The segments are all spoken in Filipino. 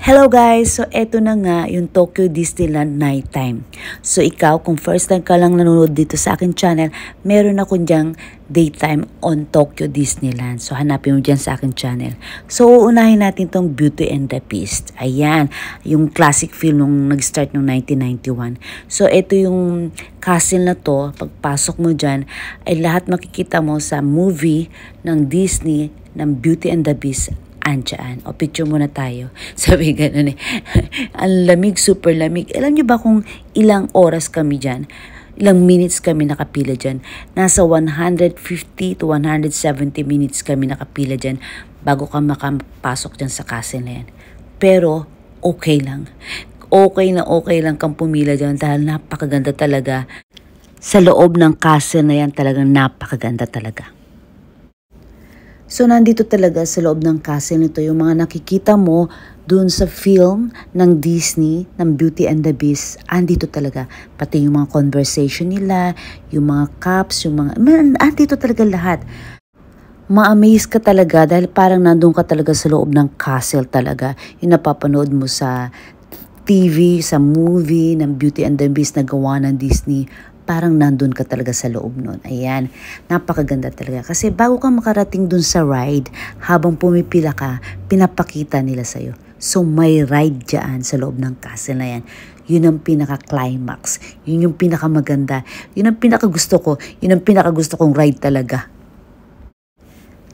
Hello guys! So eto na nga yung Tokyo Disneyland Nighttime. So ikaw, kung first time ka lang nanonood dito sa akin channel, meron ako dyang daytime on Tokyo Disneyland. So hanapin mo dyan sa akin channel. So uunahin natin tong Beauty and the Beast. Ayan, yung classic film nung nag-start nung 1991. So eto yung castle na to, pagpasok mo dyan, ay lahat makikita mo sa movie ng Disney ng Beauty and the Beast. Andiyan. O, picture muna tayo. Sabi ganun eh. Ang lamig, super lamig. Alam niyo ba kung ilang oras kami dyan? Ilang minutes kami nakapila dyan? Nasa 150 to 170 minutes kami nakapila dyan bago ka makapasok dyan sa castle na yan. Pero, okay lang. Okay lang kang pumila dyan dahil napakaganda talaga. Sa loob ng castle na yan talagang napakaganda talaga. So, nandito talaga sa loob ng castle nito yung mga nakikita mo dun sa film ng Disney, ng Beauty and the Beast. Andito talaga. Pati yung mga conversation nila, yung mga cups, yung mga... Andito talaga lahat. Ma-amaze ka talaga dahil parang nandun ka talaga sa loob ng castle talaga. Yung napapanood mo sa TV, sa movie ng Beauty and the Beast na gawa ng Disney. Parang nandun ka talaga sa loob nun. Ayan, napakaganda talaga. Kasi bago ka makarating dun sa ride, habang pumipila ka, pinapakita nila sa'yo. So may ride dyan sa loob ng castle na yan. Yun ang pinaka-climax. Yun yung pinaka-maganda. Yun ang pinaka-gusto ko. Yun ang pinaka-gusto kong ride talaga.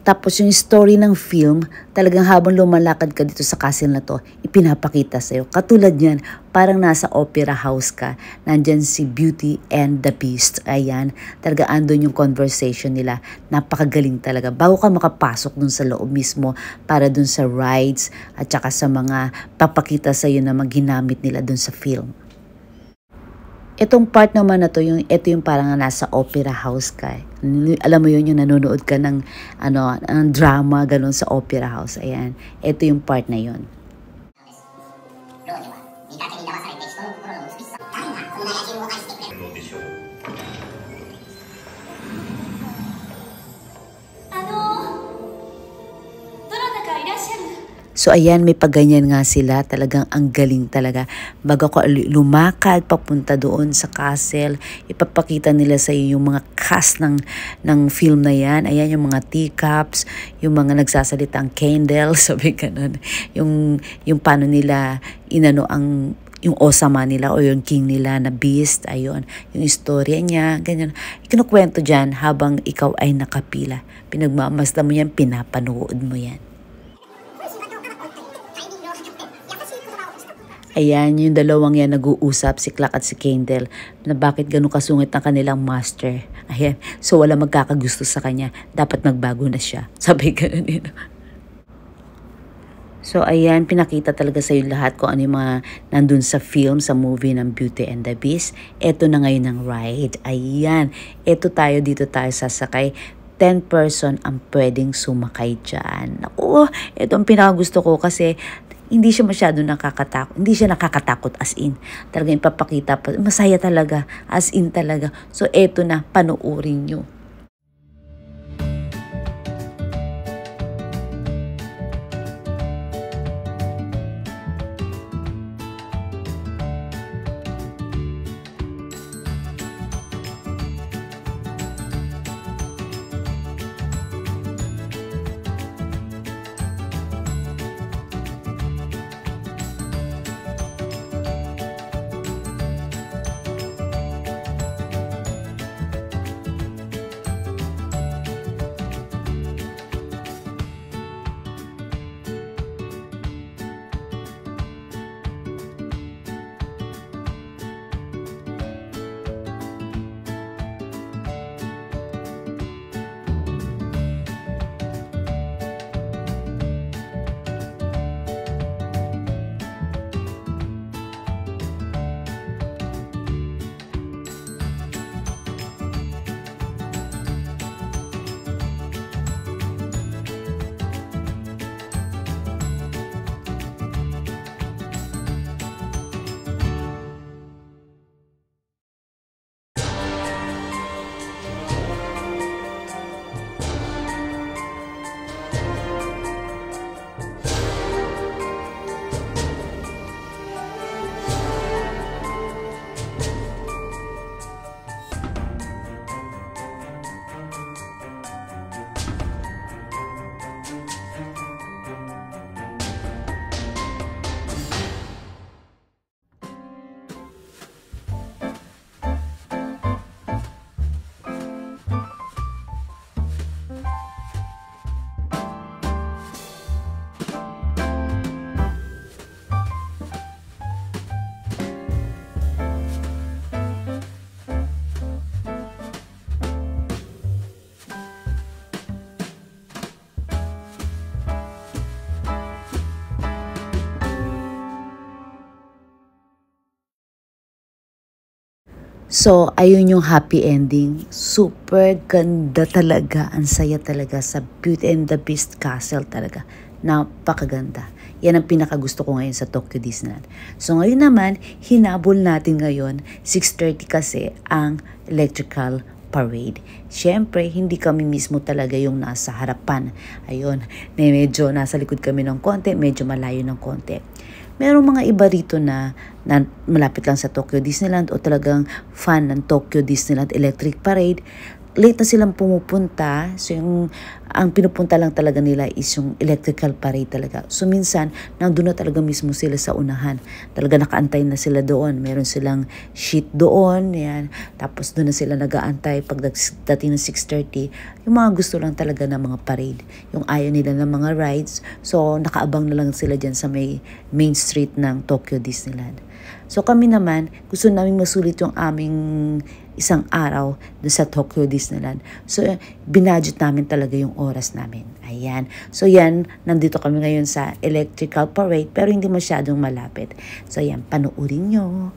Tapos yung story ng film, talagang habang lumalakad ka dito sa castle na to, ipinapakita sa'yo. Katulad yan, parang nasa opera house ka. Nandyan si Beauty and the Beast. Ayan, talaga andun yung conversation nila. Napakagaling talaga. Bago ka makapasok dun sa loob mismo para dun sa rides at saka sa mga papakita sa'yo na ginamit nila dun sa film. Itong part naman na to, ito yung parang nasa opera house ka. Alam mo yun, yung nanonood ka ng drama, ganun sa opera house. Ayan, ito yung part na yun. So ayan, may pagganyan nga sila, talagang ang galing talaga. Bago ko lumakad papunta doon sa castle, ipapakita nila sa iyo yung mga cast ng film na yan. Ayan, yung mga teacups, yung mga nagsasalitang candle, sabi ganun. Yung paano nila yung osama nila o yung king nila na beast, ayun, yung istorya niya, ganyan. Kinukwento dyan habang ikaw ay nakapila. Pinagmamasdan mo yan, pinapanood mo yan. Ayan, yung dalawang yan nag-uusap, si Clark at si Kendall, na bakit ganun kasungit ang kanilang master. Ayan, so wala magkakagusto sa kanya, dapat magbago na siya. Sabi ganun yun. So ayan, pinakita talaga sa iyo lahat kung ano yung mga nandun sa film, sa movie ng Beauty and the Beast. Ito na ngayon ang ride. Ayan, ito dito tayo sasakay. 10 person ang pwedeng sumakay dyan. Naku, ito ang pinakagusto ko kasi hindi siya masyado nakakatakot. Hindi siya nakakatakot as in. Talagang ipapakita pa. Masaya talaga. As in talaga. So, eto na. Panuorin nyo. So, ayun yung happy ending. Super ganda talaga. Ang saya talaga sa Beauty and the Beast Castle talaga. Napakaganda. Yan ang pinakagusto ko ngayon sa Tokyo Disneyland. So, ngayon naman, hinabol natin ngayon, 6:30 kasi ang electrical parade. Siyempre, hindi kami mismo talaga yung nasa harapan. Ayun, medyo nasa likod kami ng konti, medyo malayo ng konti. Merong mga iba rito na malapit lang sa Tokyo Disneyland o talagang fan ng Tokyo Disneyland Electric Parade. Late na silang pumupunta. So ang pinupunta lang talaga nila is yung electrical parade talaga. So minsan, nandun na talaga mismo sila sa unahan. Talaga nakaantay na sila doon. Meron silang sheet doon. Yan. Tapos doon na sila nag-aantay pag dating ng 6:30. Yung mga gusto lang talaga ng mga parade. Yung ayaw nila ng mga rides. So nakaabang na lang sila dyan sa may main street ng Tokyo Disneyland. So kami naman, gusto namin masulit yung aming isang araw doon sa Tokyo Disneyland. So, binudget namin talaga yung oras namin. Ayan. So, yan. Nandito kami ngayon sa Electrical Parade pero hindi masyadong malapit. So, yan. Panuurin nyo.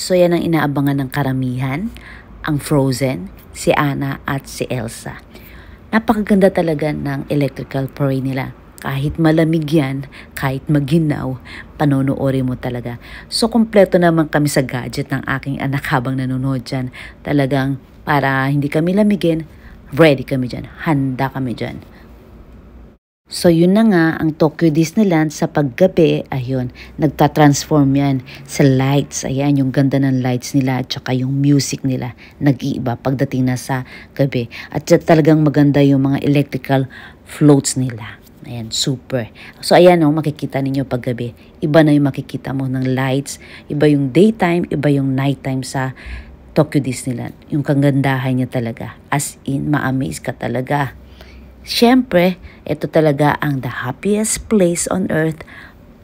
So yan ang inaabangan ng karamihan, ang Frozen, si Anna at si Elsa. Napakaganda talaga ng electrical parade nila. Kahit malamig yan, kahit maginaw, panonoorin mo talaga. So kompleto naman kami sa gadget ng aking anak habang nanonood dyan. Talagang para hindi kami lamigin, ready kami dyan, handa kami dyan. So yun na nga, ang Tokyo Disneyland sa paggabi, ayun, nagtatransform yan sa lights. Ayan, yung ganda ng lights nila at saka yung music nila nag-iiba pagdating na sa gabi. At talagang maganda yung mga electrical floats nila. Ayan, super. So ayan o, makikita ninyo paggabi. Iba na yung makikita mo ng lights. Iba yung daytime, iba yung nighttime sa Tokyo Disneyland. Yung kagandahan niya talaga. As in, ma-amaze ka talaga. Siyempre, ito talaga ang the happiest place on earth,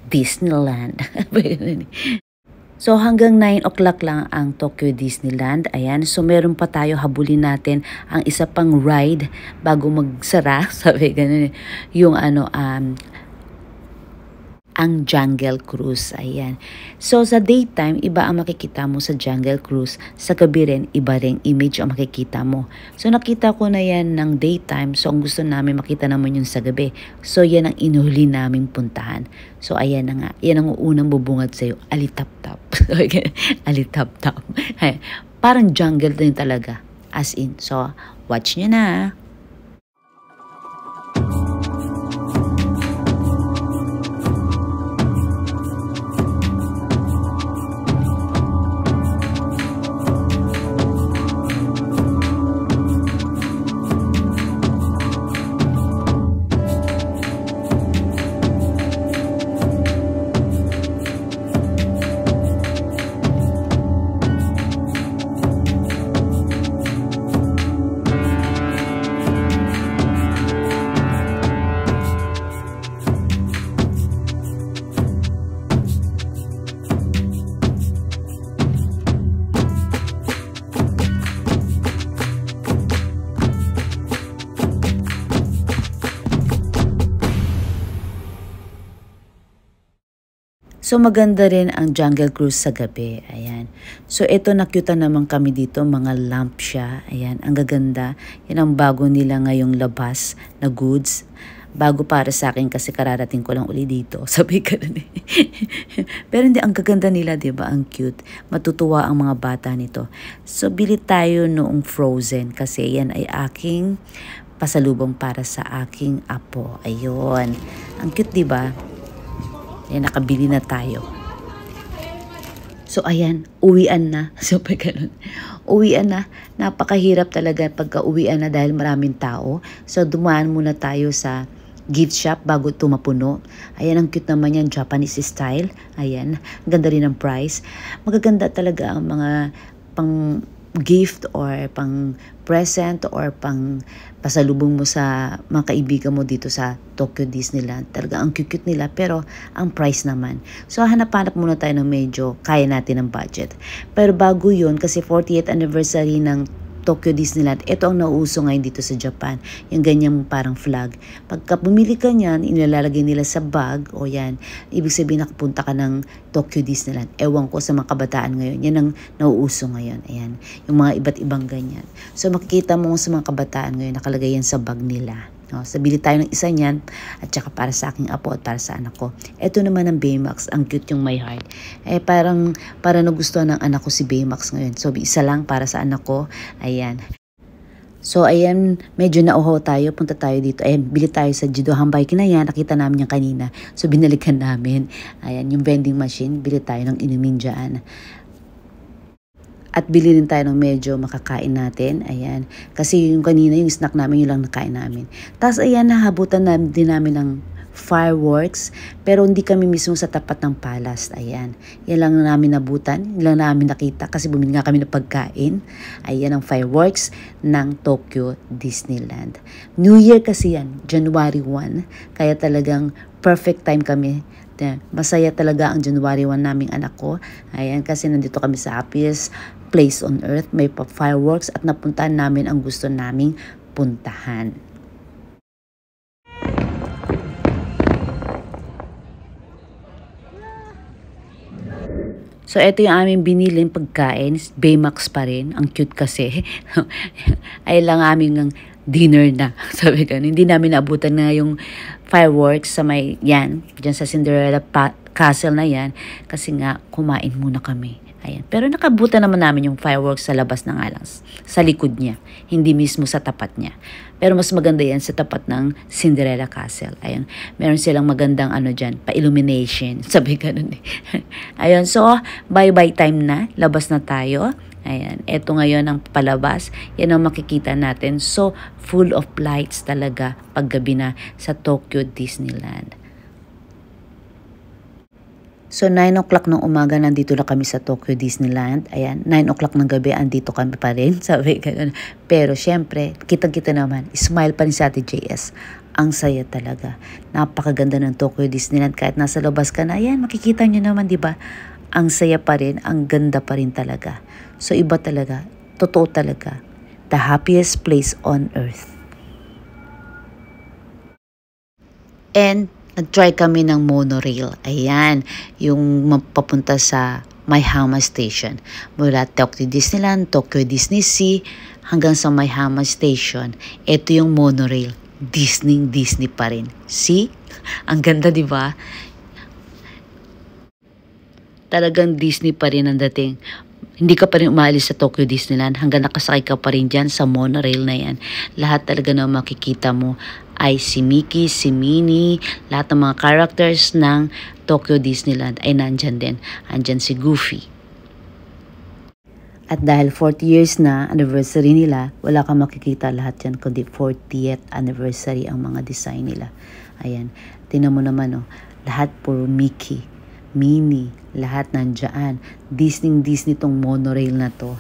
Disneyland. So hanggang 9 o'clock lang ang Tokyo Disneyland. Ayan, so meron pa tayo, habulin natin ang isa pang ride bago magsara. Sabi ganun, yung ang Jungle Cruise. Ayan. So, sa daytime, iba ang makikita mo sa Jungle Cruise. Sa gabi rin, iba rin image ang makikita mo. So, nakita ko na yan ng daytime. So, ang gusto namin makita naman yun sa gabi. So, yan ang inuhuli namin puntahan. So, ayan na nga. Yan ang unang bubungad sa'yo. Alitap-tap. Alitap-tap. Parang jungle din talaga. As in. So, watch nyo na. So, maganda rin ang Jungle Cruise sa gabi. Ayan. So, ito nakita naman kami dito. Mga lamp siya. Ayan. Ang gaganda. Yan ang bago nila ngayong labas na goods. Bago para sa akin kasi kararating ko lang uli dito. Sabi ka na Pero hindi, ang gaganda nila, diba? Ang cute. Matutuwa ang mga bata nito. So, bili tayo noong Frozen kasi yan ay aking pasalubong para sa aking apo. Ayun. Ang cute, diba? Ayan, nakabili na tayo. So, ayan, uwian na. So, ganun. Uwian na. Napakahirap talaga pagka uwian na dahil maraming tao. So, dumaan muna tayo sa gift shop bago ito mapuno. Ayan, ang cute naman yan, Japanese style. Ayan, ganda rin ang price. Magaganda talaga ang mga pang gift or pang present or pang pasalubong mo sa mga kaibigan mo dito sa Tokyo Disneyland. Talaga ang cute nila pero ang price naman. So hanap-hanap muna tayo ng medyo kaya natin ng budget. Pero bago yun, kasi 40th anniversary ng Tokyo Disneyland, ito ang nauuso ngayon dito sa Japan. Yung ganyang parang flag. Pagka bumili ka niyan, inilalagay nila sa bag, o yan, ibig sabihin nakapunta ka ng Tokyo Disneyland. Ewan ko sa mga kabataan ngayon, yan ang nauuso ngayon. Ayan, yung mga iba't ibang ganyan. So makikita mo sa mga kabataan ngayon, nakalagay yan sa bag nila. No, so, bili tayo ng isa niyan at saka para sa aking apo at para sa anak ko. Ito naman ang Baymax, ang cute yung My Heart. Para nagustuhan ng anak ko si Baymax ngayon. So, isa lang para sa anak ko. Ayan. So, ayan, medyo nauhaw tayo. Punta tayo dito. Ayan, bili tayo sa Jido Hambay. Kinaya, nakita namin yung kanina. So, binalikan namin. Ayan, yung vending machine. Bili tayo ng inumin dyan. At bili rin tayo ng medyo makakain natin. Ayan. Kasi yung kanina, yung snack namin, yung lang nakain namin. Tapos ayan, nahabutan din namin ng fireworks. Pero hindi kami mismo sa tapat ng palace. Ayan. Yan lang namin nabutan. Yan lang namin nakita kasi bumili nga kami ng pagkain. Ayan ang fireworks ng Tokyo Disneyland. New Year kasi yan. January 1. Kaya talagang perfect time kami. Masaya talaga ang January 1 naming anak ko. Ayan, kasi nandito kami sa happiest place on earth. May fireworks at napuntahan namin ang gusto naming puntahan. So, ito yung aming biniling pagkain. Baymax pa rin. Ang cute kasi. Ay lang aming dinner na. Sabi ka, hindi namin naabutan na yung fireworks sa may, yan, dyan sa Cinderella Castle na yan. Kasi nga, kumain muna kami. Ayan. Pero nakabutan naman namin yung fireworks sa labas ng alas. Sa likod niya. Hindi mismo sa tapat niya. Pero mas maganda yan sa tapat ng Cinderella Castle. Ayan. Meron silang magandang dyan, pa-illumination. Sabi ganun eh. Ayan. So, bye-bye time na. Labas na tayo. Ayan. Ito ngayon ang palabas. Yan ang makikita natin. So, full of lights talaga paggabi na sa Tokyo Disneyland. So 9 o'clock ng umaga nandito na kami sa Tokyo Disneyland. Ayan, 9 o'clock ng gabi andito kami pa rin. Sabi ganun. Pero syempre, kitang-kita naman, smile pa rin sa Ate JS. Ang saya talaga. Napakaganda ng Tokyo Disneyland. Kahit nasa labas ka na, ayan, makikita nyo naman, di ba? Ang saya pa rin, ang ganda pa rin talaga. So iba talaga, totoo talaga. The happiest place on earth. And nag-try kami ng monorail. Ayan, yung mapapunta sa Maihama Station. Mula Tokyo Disneyland, Tokyo Disney Sea, hanggang sa Maihama Station. Ito yung monorail. Disney pa rin. See? Ang ganda, di ba? Talagang Disney pa rin ang dating. Hindi ka pa rin umaalis sa Tokyo Disneyland hanggang nakasakay ka pa rin dyan sa monorail na yan. Lahat talaga na makikita mo ay si Mickey, si Minnie, lahat ng mga characters ng Tokyo Disneyland ay nandyan din. Andyan si Goofy. At dahil 40 years na anniversary nila, wala kang makikita lahat yan kundi 40th anniversary ang mga design nila. Ayan, tinan mo naman lahat puro Mickey, Minnie, lahat nandyan. Disney tong monorail na to.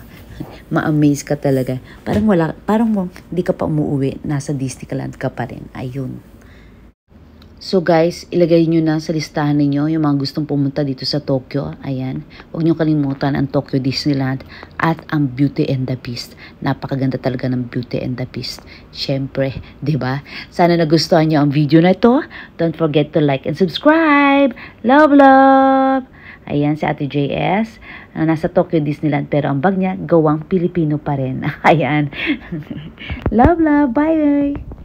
Ma-amaze ka talaga. Parang hindi ka pa umuwi, nasa Disneyland ka pa rin. Ayun. So guys, ilagay nyo na sa listahan ninyo yung mga gustong pumunta dito sa Tokyo. Ayan. Huwag nyo kalimutan ang Tokyo Disneyland at ang Beauty and the Beast. Napakaganda talaga ng Beauty and the Beast. Syempre, di ba? Sana nagustuhan nyo ang video na ito. Don't forget to like and subscribe. Love, love! Ayan, si Ate JS, nasa Tokyo Disneyland, pero ang bag niya, gawang Pilipino pa rin. Ayan. Love, love. Bye!